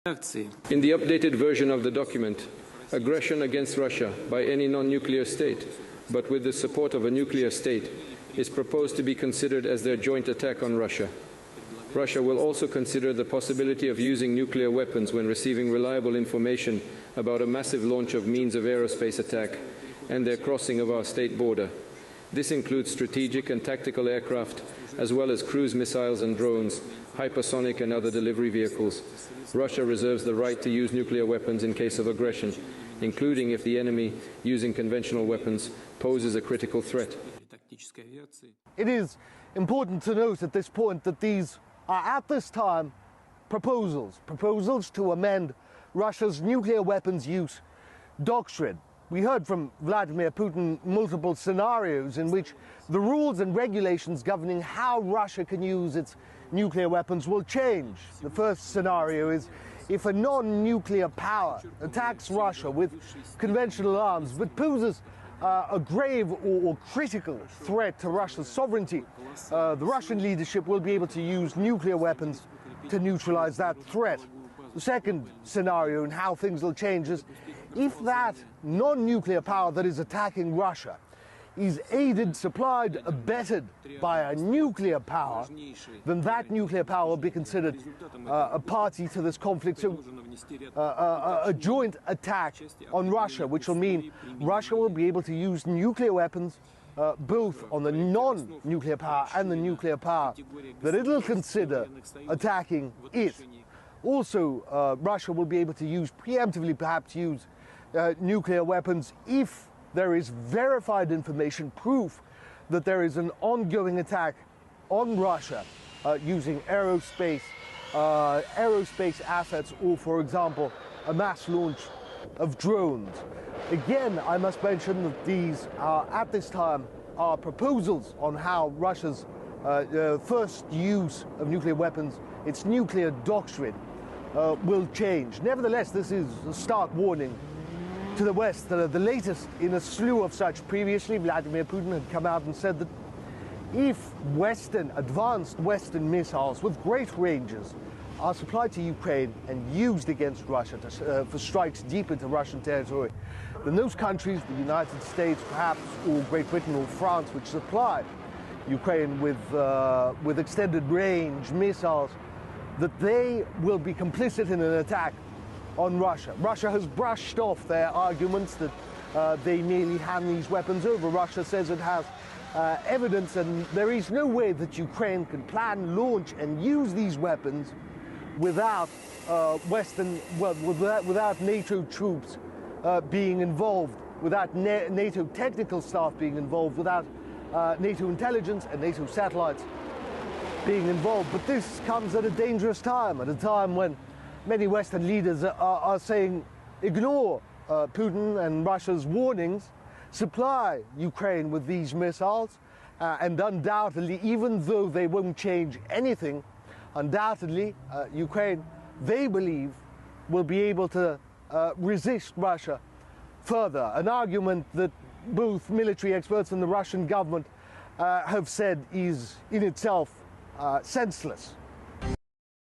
In the updated version of the document, aggression against Russia by any non-nuclear state, but with the support of a nuclear state, is proposed to be considered as their joint attack on Russia. Russia will also consider the possibility of using nuclear weapons when receiving reliable information about a massive launch of means of aerospace attack and their crossing of our state border. This includes strategic and tactical aircraft, as well as cruise missiles and drones, hypersonic and other delivery vehicles. Russia reserves the right to use nuclear weapons in case of aggression, including if the enemy, using conventional weapons, poses a critical threat. It is important to note at this point that these are at this time proposals to amend Russia's nuclear weapons use doctrine. We heard from Vladimir Putin multiple scenarios in which the rules and regulations governing how Russia can use its nuclear weapons will change. The first scenario is if a non-nuclear power attacks Russia with conventional arms but poses a grave or critical threat to Russia's sovereignty, the Russian leadership will be able to use nuclear weapons to neutralize that threat. The second scenario and how things will change is if that non-nuclear power that is attacking Russia is aided, supplied, abetted by a nuclear power, then that nuclear power will be considered a party to this conflict. So a joint attack on Russia, which will mean Russia will be able to use nuclear weapons both on the non-nuclear power and the nuclear power that it will consider attacking it. Also, Russia will be able to use, preemptively perhaps use, nuclear weapons if there is verified information, proof that there is an ongoing attack on Russia using aerospace assets, or, for example, a mass launch of drones. Again, I must mention that these are, at this time, are proposals on how Russia's first use of nuclear weapons, its nuclear doctrine, will change. Nevertheless, this is a stark warning to the West, the latest in a slew of such. Previously, Vladimir Putin had come out and said that if advanced Western missiles with great ranges are supplied to Ukraine and used against Russia for strikes deep into Russian territory, then those countries, the United States perhaps, or Great Britain or France, which supply Ukraine with extended range missiles, that they will be complicit in an attack on Russia. Russia has brushed off their arguments that they merely hand these weapons over. Russia says it has evidence, and there is no way that Ukraine can plan, launch, and use these weapons without without NATO troops being involved, without NATO technical staff being involved, without NATO intelligence and NATO satellites being involved. But this comes at a dangerous time, at a time when many Western leaders are saying, ignore Putin and Russia's warnings, supply Ukraine with these missiles, and undoubtedly, even though they won't change anything, undoubtedly, Ukraine, they believe, will be able to resist Russia further. An argument that both military experts and the Russian government have said is in itself senseless.